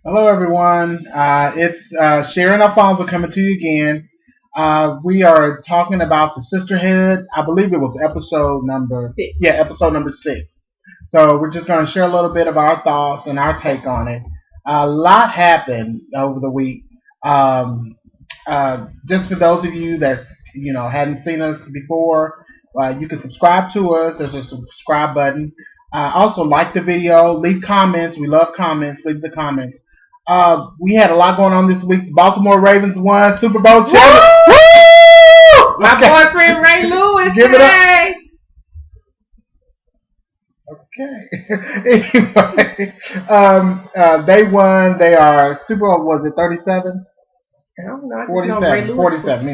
Hello, everyone. It's Sharon Alfonso coming to you again. We are talking about the Sisterhood. I believe it was Six. episode number 6. So we're just going to share a little bit of our thoughts and our take on it. A lot happened over the week. Just for those of you that hadn't seen us before, you can subscribe to us. There's a subscribe button. Also, like the video, leave comments. We love comments. Leave the comments. We had a lot going on this week. The Baltimore Ravens won Super Bowl champion. Woo! My Okay. boyfriend Ray Lewis Give it up. today. Okay. Anyway, they won. They are Super Bowl. Was it 37? I don't know. I just know Ray 47, Lewis. 47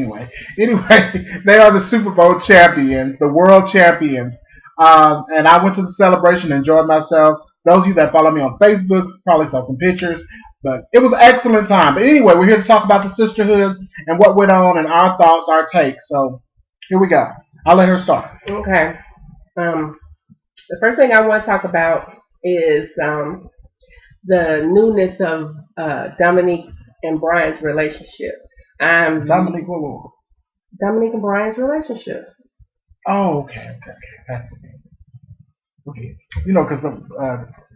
anyway, they are the Super Bowl champions, the world champions. And I went to the celebration, enjoyed myself. Those of you that follow me on Facebook probably saw some pictures, but it was an excellent time. But anyway, we're here to talk about the sisterhood and what went on and our thoughts, our takes. So here we go. I'll let her start. Okay. The first thing I want to talk about is the newness of Dominique and Brian's relationship. Dominique Lulu. Dominique and Brian's relationship. Oh, okay. Has to be. Okay. Because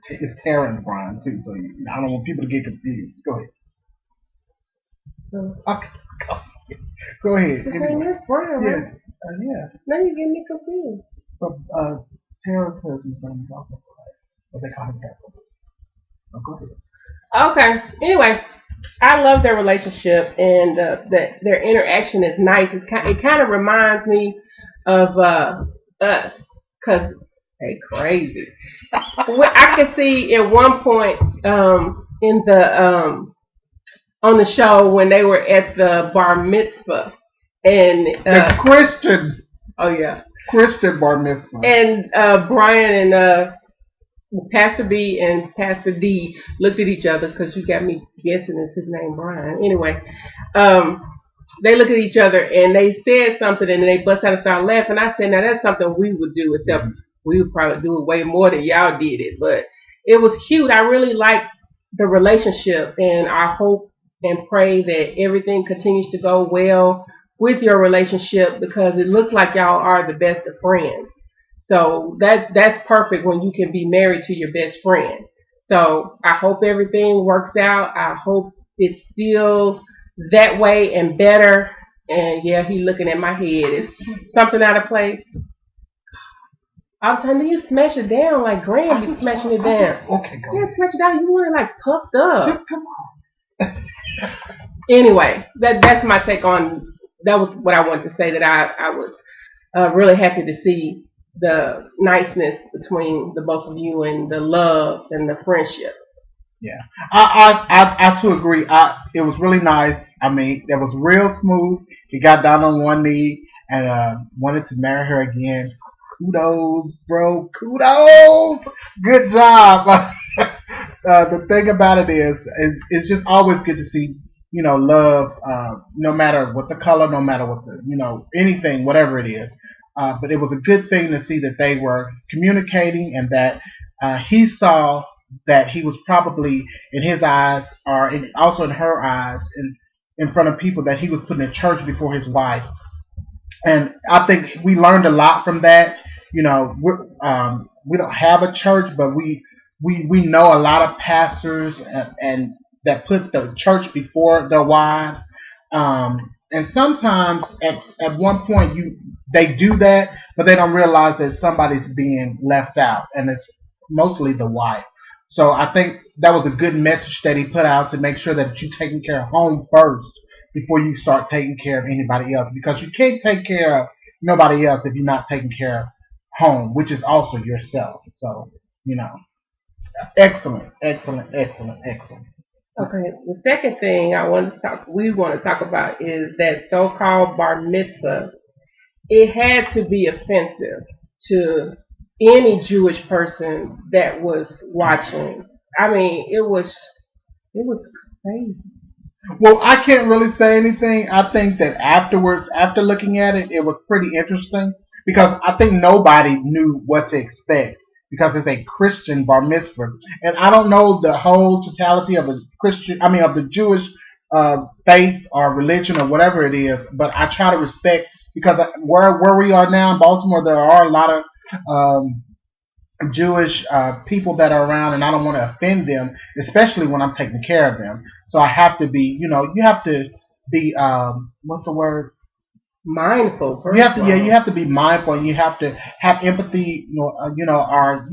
it's Tara and Brian too, so I don't want people to get confused. Go ahead. Okay. Go ahead. His Anyway. name is Brian, Yeah. right? Yeah. Now you're getting me confused. But Tara says his name is also Brian, but they call him Pastor. Oh, go ahead. Okay. Anyway, I love their relationship and that their interaction is nice. It kind of reminds me of us because they crazy. I could see at one point in the on the show when they were at the bar mitzvah and The Christian bar mitzvah. and Brian and Pastor B and Pastor D looked at each other because you got me guessing it's his name Brian. Anyway, they looked at each other and they said something and they bust out and started laughing. I said, now that's something we would do, except we would probably do it way more than y'all did it. But it was cute. I really like the relationship, and I hope and pray that everything continues to go well with your relationship because it looks like y'all are the best of friends. So that's perfect when you can be married to your best friend. So I hope everything works out. I hope it's still that way and better. And yeah, he looking at my head. Is something out of place? All the time you smash it down like Graham be smashing it down. Okay, go Yeah, ahead. smash it down. You want it like puffed up. Just come on. Anyway, that's my take on. That was what I wanted to say. That I was really happy to see the niceness between the both of you and the love and the friendship. Yeah, I too agree. It was really nice. I mean, it was real smooth. He got down on one knee and wanted to marry her again. Kudos, bro. Kudos. Good job. The thing about it is it's just always good to see love. No matter what the color, no matter what the anything, whatever it is. But it was a good thing to see that they were communicating and that he saw that he was probably in his eyes or also in her eyes in front of people that he was putting a church before his wife. And I think we learned a lot from that. We don't have a church, but we know a lot of pastors and that put the church before their wives. And sometimes at one point they do that, but they don't realize that somebody's being left out, and it's mostly the wife. So I think that was a good message that he put out to make sure that you're taking care of home first before you start taking care of anybody else, because you can't take care of nobody else if you're not taking care of home, which is also yourself. So excellent. Okay, the second thing we want to talk about is that so-called bar mitzvah. It had to be offensive to any Jewish person that was watching. I mean, it was crazy. Well, I can't really say anything. I think that afterwards, after looking at it, it was pretty interesting because I think nobody knew what to expect because it's a Christian bar mitzvah. And I don't know the whole totality of of the Jewish faith or religion or whatever it is, but I try to respect because where we are now in Baltimore, there are a lot of Jewish people that are around, and I don't want to offend them, especially when I'm taking care of them. So I have to be, you have to be, what's the word? Mindful. You have to be mindful, and you have to have empathy, or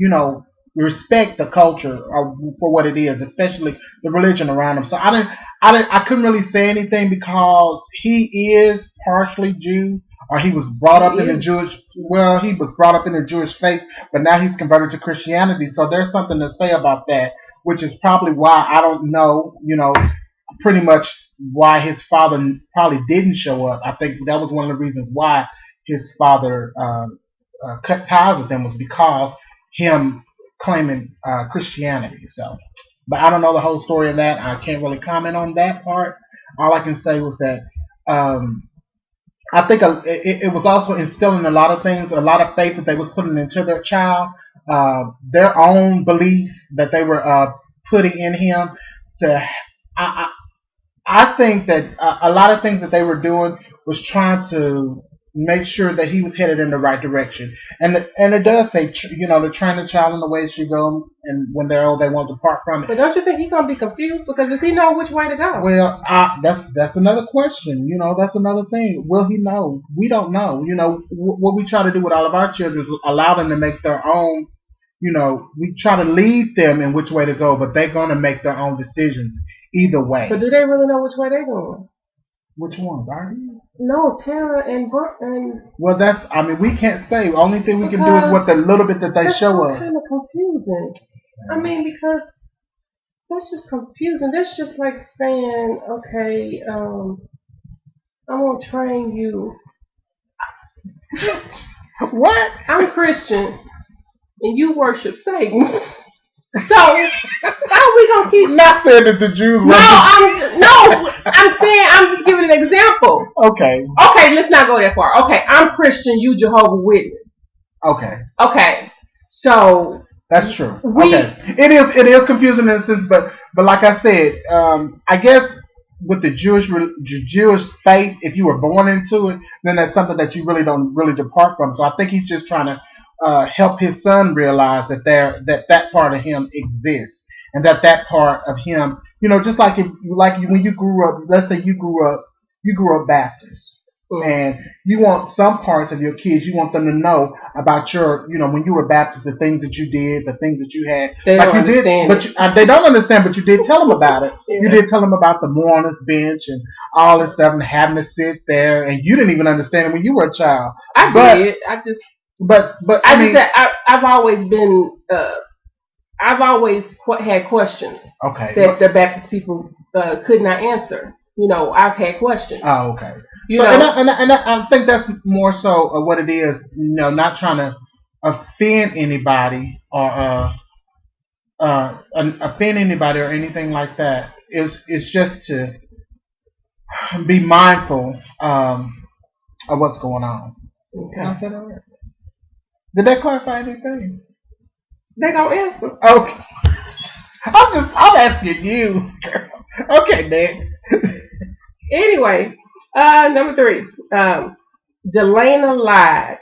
respect the culture for what it is, especially the religion around them. So I couldn't really say anything because he is partially Jew, or he was brought up in the Jewish. Well, he was brought up in the Jewish faith, but now he's converted to Christianity. So there's something to say about that, which is probably why I don't know. Pretty much why his father probably didn't show up. I think that was one of the reasons why his father cut ties with them was because him claiming Christianity. So, but I don't know the whole story of that. I can't really comment on that part. All I can say was that I think it was also instilling a lot of things, a lot of faith that they was putting into their child, their own beliefs that they were putting in him. I think that a lot of things that they were doing was trying to make sure that he was headed in the right direction. And it does say, to train the child in the way it should go, and when they're old, they won't depart from it. But don't you think he's gonna be confused because does he know which way to go? Well, that's another question. That's another thing. Will he know? We don't know. What we try to do with all of our children is allow them to make their own. We try to lead them in which way to go, but they're going to make their own decisions either way. But do they really know which way they're going? Which ones are you? No, Tara and Brooke and. Well, we can't say. The only thing we can do is what the little bit that they show us. That's kind of confusing. Because that's just confusing. That's just like saying, okay, I'm gonna train you. What? I'm Christian, and you worship Satan. So how are we gonna keep? Not saying that the Jews. I'm saying I'm just giving an example. Okay. Okay, let's not go that far. Okay, I'm Christian. You Jehovah's Witness. Okay. So that's true. Okay. It is confusing in a sense, but like I said, I guess with the Jewish faith, if you were born into it, then that's something that you really don't really depart from. So I think he's just trying to help his son realize that that part of him exists, and that part of him, just like when you grew up. Let's say you grew up Baptist, and you want some parts of your kids, you want them to know about your, when you were Baptist, the things that you did, the things that you had. They don't understand, but they don't understand. But you did tell them about it. Yeah. You did tell them about the mourner's bench and all this stuff, and having to sit there, and you didn't even understand it when you were a child. I did. But I've always been. I've always had questions. Okay. That the Baptist people could not answer. I've had questions. Oh, okay. And I think that's more so of what it is. Not trying to offend anybody or anything like that. It's just to be mindful of what's going on. Okay. I said all right. Did that clarify anything? They don't answer. Okay. I'm asking you, girl. Okay, next. Anyway, number 3. Delana lied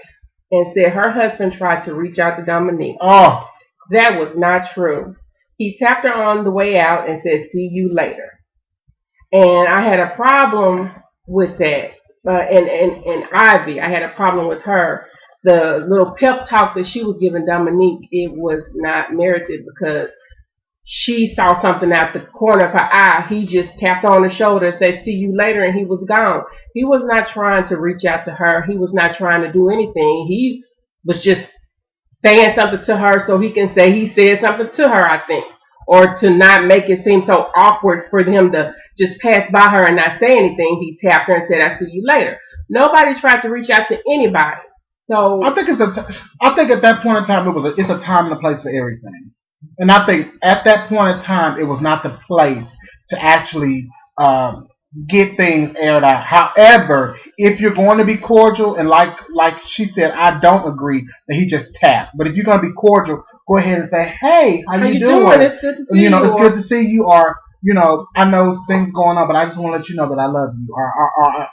and said her husband tried to reach out to Dominique. Oh. That was not true. He tapped her on the way out and said, "See you later." And I had a problem with that. And Ivy, I had a problem with her. The little pep talk that she was giving Dominique, it was not merited because she saw something out the corner of her eye. He just tapped on her shoulder and said, "See you later," and he was gone. He was not trying to reach out to her. He was not trying to do anything. He was just saying something to her so he can say he said something to her, I think. Or to not make it seem so awkward for him to just pass by her and not say anything. He tapped her and said, "I see you later." Nobody tried to reach out to anybody. So I think I think at that point in time it's a time and a place for everything, and I think at that point in time it was not the place to actually get things aired out. However, if you're going to be cordial, and like she said, I don't agree that he just tapped. But if you're going to be cordial, go ahead and say, "Hey, how you doing? It's good to see You know, you. it's good to see you." Or I know things going on, but I just want to let you know that I love you. Or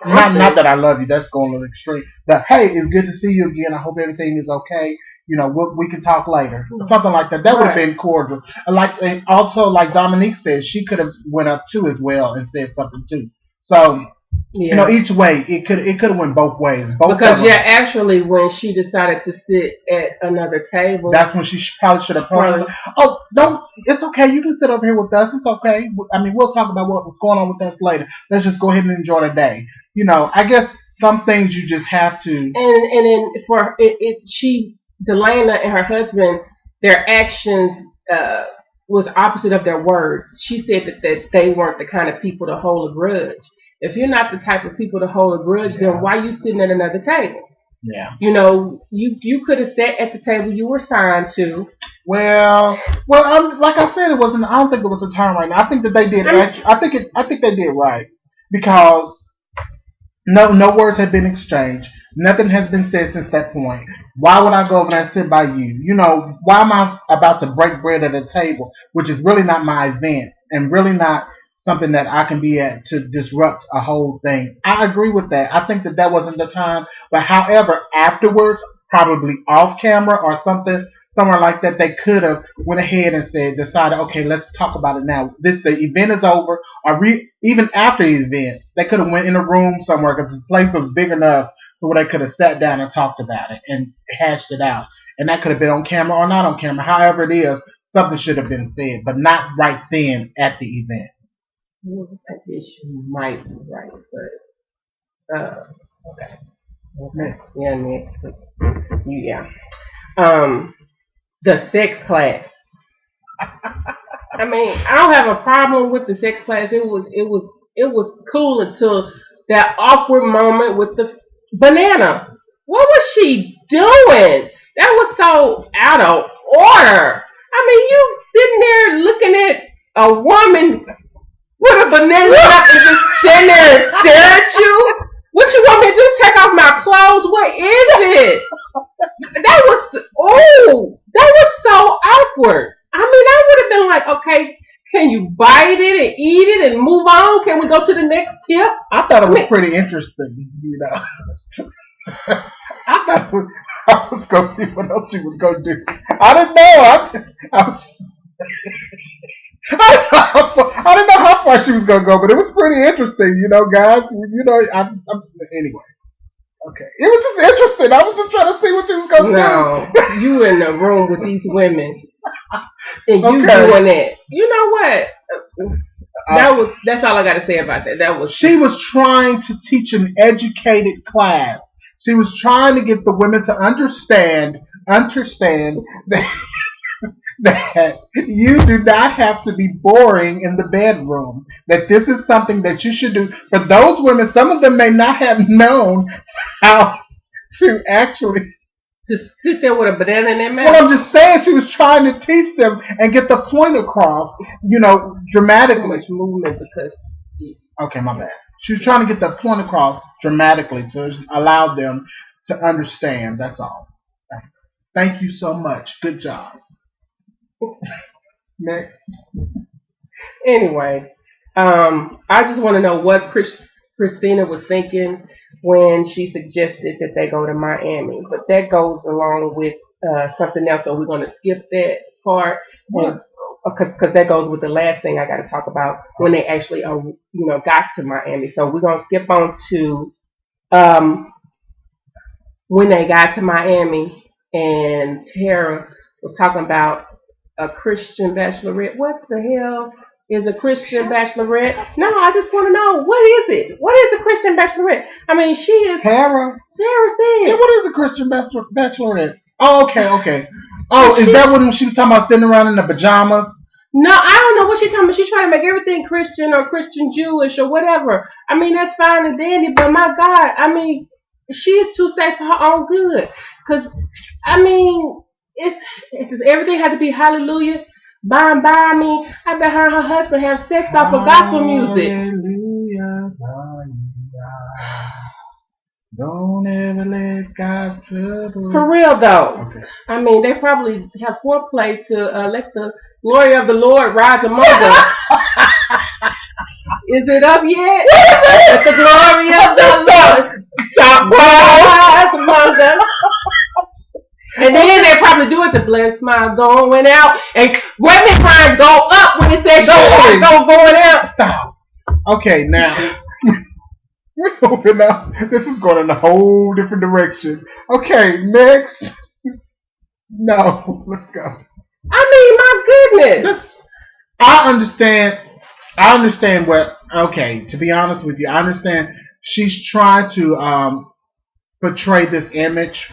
not that I love you. That's going a little extreme. But hey, it's good to see you again. I hope everything is okay. We can talk later, something like that. That would have been cordial. And also, like Dominique said, she could have went up too as well and said something too. So each way it could have went both ways. Because actually, when she decided to sit at another table, that's when she probably should have told her, "Oh, don't. It's okay. You can sit over here with us. It's okay. I mean, we'll talk about what's going on with us later. Let's just go ahead and enjoy the day." I guess some things you just have to. And then for she Delana and her husband, their actions was opposite of their words. She said that they weren't the kind of people to hold a grudge. If you're not the type of people to hold a grudge, then why are you sitting at another table? Yeah. You could have sat at the table you were assigned to. Well, like I said, it wasn't. I don't think it was a time right now. I think that they did. I think they did right because no words have been exchanged. Nothing has been said since that point. Why would I go over there and sit by you? Why am I about to break bread at a table, which is really not my event and really not something that I can be at to disrupt a whole thing? I agree with that. I think that wasn't the time. But however, afterwards, probably off camera or somewhere like that, they could have went ahead and decided, okay, let's talk about it now. The event is over, or even after the event, they could have went in a room somewhere because this place was big enough where they could have sat down and talked about it and hashed it out. And that could have been on camera or not on camera. However it is, something should have been said, but not right then at the event. I guess you might be right, but okay. Yeah, next. Yeah. The sex class. I mean, I don't have a problem with the sex class. It was cool until that awkward moment with the banana. What was she doing? That was so out of order. I mean, you sitting there looking at a woman with a banana and just stand there and stare at you. What you want me to do? Take off my clothes? What is it? That was so awkward. I mean, I would have been like, okay, can you bite it and eat it and move on? Can we go to the next tip? I thought it was pretty interesting, I thought I was going to see what else she was going to do. I didn't know. I was just. I didn't know how far she was going to go, but it was pretty interesting, guys. Anyway. Okay. It was just interesting. I was just trying to see what she was going to do. No, you in the room with these women. And you doing that. You know what? That's all I got to say about that. She was trying to teach an educated class. She was trying to get the women to understand that that you do not have to be boring in the bedroom. That this is something that you should do. For those women, some of them may not have known how to actually sit there with a banana in their mouth. Well, I'm just saying, she was trying to teach them and get the point across, dramatically. Too much movement because. Okay, my bad. She was trying to get the point across dramatically to allow them to understand. That's all. Thanks. Thank you so much. Good job. Next. Anyway, I just want to know what Christina was thinking when she suggested that they go to Miami. But that goes along with something else, so we're going to skip that part. Because that goes with the last thing I got to talk about when they actually got to Miami. So we're going to skip on to when they got to Miami and Tara was talking about a Christian bachelorette. What the hell is a Christian bachelorette? No, I just want to know, what is it? What is a Christian bachelorette? I mean, she is... Tara said. Yeah, what is a Christian bachelorette? Oh, okay. Oh, is that what she was talking about, sitting around in the pajamas? No, I don't know what she's talking about. She's trying to make everything Christian or Christian Jewish or whatever. I mean, that's fine and dandy, but my God, I mean, she is too safe for her own good. Because, I mean, it's everything had to be hallelujah, by and by. I mean, I bet her and her husband have sex off of gospel music. Hallelujah. Don't ever let God trouble. For real though. Okay. I mean, they probably have foreplay to let the glory of the Lord rise among us. Is it up yet? Let the glory of the Lord Stop. rise among us. And then they probably do it to bless my going out. And women crying go up when it says going out. Stop. Okay, now we're moving up. This is going in a whole different direction. Okay, next. No, let's go. I mean, my goodness. I understand. I understand what. Okay, to be honest with you, I understand she's trying to portray this image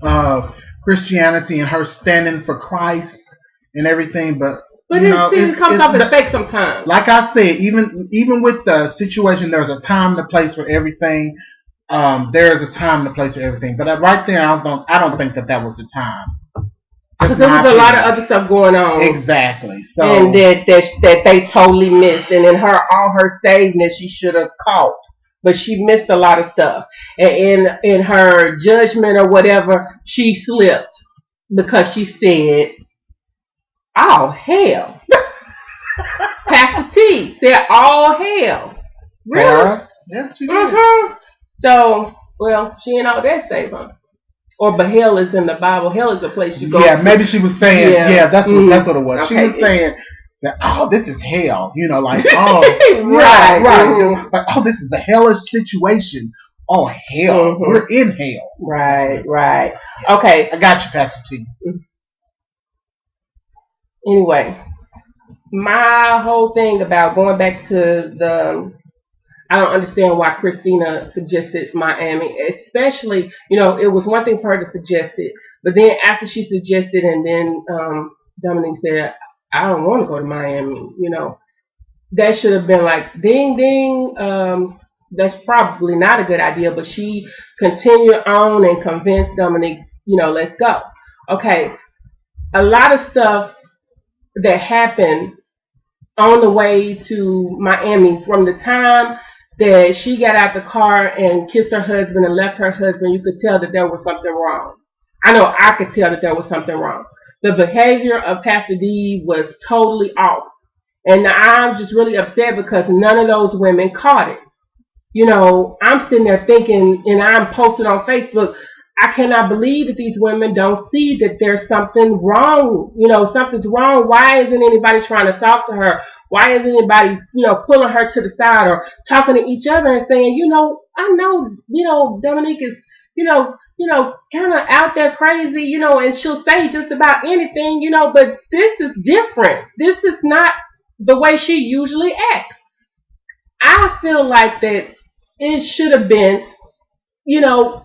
of Christianity and her standing for Christ and everything, but it comes off as fake sometimes. Like I said, even with the situation, there's a time and a place for everything. There is a time and a place for everything, but right there, I don't think that was the time. Because there was a lot of other stuff going on. Exactly. So and that they totally missed, and in all her saveness, she should have caught. But she missed a lot of stuff. And in her judgment or whatever, she slipped because she said, "Oh hell." Pastor T said, "Oh hell." Really? Tara? Yeah, she did. Mm-hmm. So, well, she ain't all that safe, huh? Or but hell is in the Bible. Hell is a place you go. Yeah, maybe she was saying. Yeah, that's what it was. Okay. She was saying that, oh, this is hell. Like, oh, right. Mm-hmm. Like, oh, this is a hellish situation. Oh, hell, we're in hell. Right. Okay, I got you, Pastor T. Anyway, my whole thing about going back to I don't understand why Christina suggested Miami, especially, it was one thing for her to suggest it, but then after she suggested and then Dominique said, I don't want to go to Miami, that should have been like, ding, ding, that's probably not a good idea, but she continued on and convinced Dominique, let's go. Okay, a lot of stuff that happened on the way to Miami from the time that she got out the car and kissed her husband and left her husband, you could tell that there was something wrong. I know I could tell that there was something wrong. The behavior of Pastor D was totally off. And I'm just really upset because none of those women caught it. I'm sitting there thinking, and I'm posting on Facebook, I cannot believe that these women don't see that there's something wrong. Something's wrong. Why isn't anybody trying to talk to her? Why isn't anybody, pulling her to the side or talking to each other and saying, I know, Dominique is, kind of out there crazy, and she'll say just about anything, but this is different. This is not the way she usually acts. I feel like that it should have been,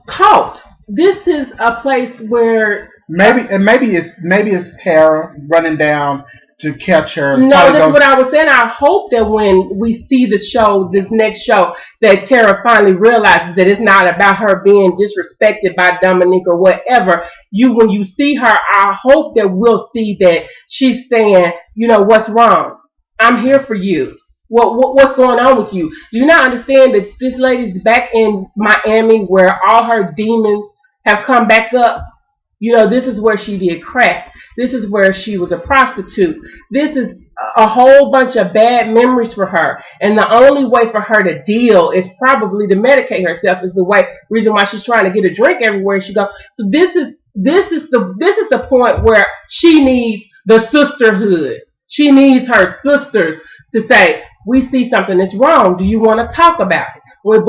caught. This is a place where maybe it's Tara running down to catch her. No, that's what I was saying. I hope that when we see this next show, that Tara finally realizes that it's not about her being disrespected by Dominique or whatever. When you see her, I hope that we'll see that she's saying, what's wrong? I'm here for you. What's going on with you? Do you not understand that this lady's back in Miami where all her demons have come back up? This is where she did crack. This is where she was a prostitute. This is a whole bunch of bad memories for her. And the only way for her to deal is probably to medicate herself is the reason why she's trying to get a drink everywhere she goes. So this is the point where she needs the sisterhood. She needs her sisters to say, we see something that's wrong. Do you want to talk about it? Well, if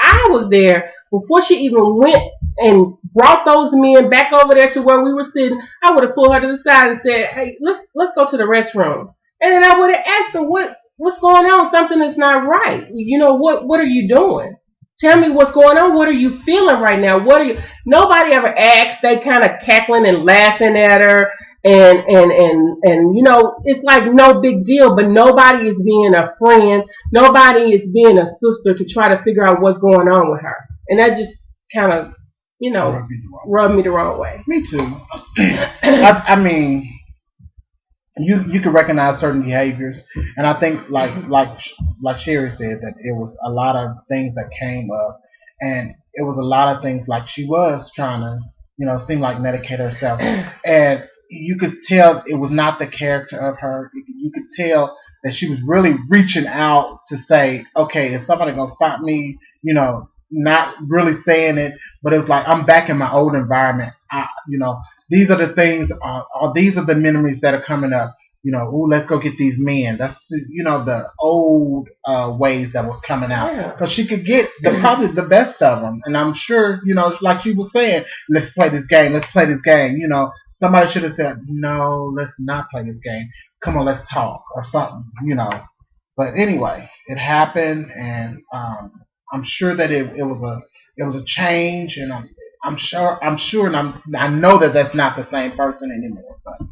I was there, before she even went and brought those men back over there to where we were sitting, I would have pulled her to the side and said, hey, let's go to the restroom. And then I would have asked her, what's going on? Something is not right. What are you doing? Tell me what's going on. What are you feeling right now? Nobody ever asked. They kind of cackling and laughing at her. And it's like no big deal, but nobody is being a friend. Nobody is being a sister to try to figure out what's going on with her. And that just kind of, rubbed me the wrong way. Me too. I mean, you can recognize certain behaviors, and I think like Sherry said that it was a lot of things that came up, and it was a lot of things like she was trying to seem like medicate herself, and you could tell it was not the character of her. You could tell that she was really reaching out to say, okay, is somebody gonna stop me? Not really saying it, but it was like I'm back in my old environment. These are the things, these are the memories that are coming up. Ooh, let's go get these men. That's the old ways that was coming out Yeah. because she could get probably the best of them. And I'm sure like she was saying, let's play this game. Let's play this game. Somebody should have said, no, let's not play this game. Come on, let's talk or something. But anyway, it happened, and I'm sure that it was a change, and I'm sure, and I know that that's not the same person anymore. But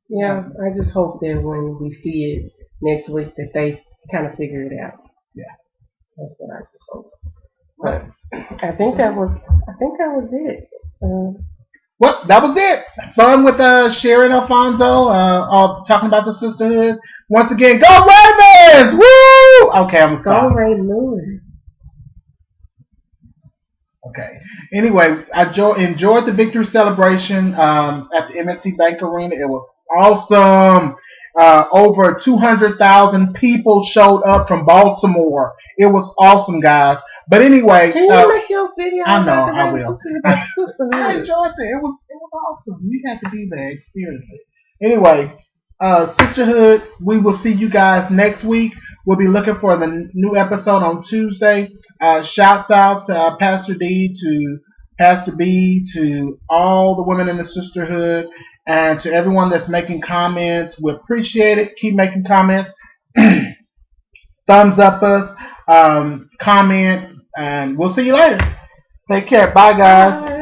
Yeah, I just hope that when we see it next week that they kind of figure it out. yeah, That's what I just hope. right. But I think that was it. Well, that was it. Fun with Sharon Alfonso, talking about the sisterhood. Once again, go Ravens! Woo! Okay, I'm Go sorry. Ray Lewis. Okay. Anyway, I enjoyed the victory celebration at the M&T Bank Arena. It was awesome. Over 200,000 people showed up from Baltimore. It was awesome, guys. But anyway, Can you make your video? I know, about the I will. Sisterhood? I enjoyed it. It was awesome. You had to be there, experience it. Anyway, Sisterhood. We will see you guys next week. We'll be looking for the new episode on Tuesday. Shouts out to Pastor D, to Pastor B, to all the women in the Sisterhood, and to everyone that's making comments. We appreciate it. Keep making comments. Thumbs up us. Comment, and we'll see you later. Take care. Bye, guys. Bye.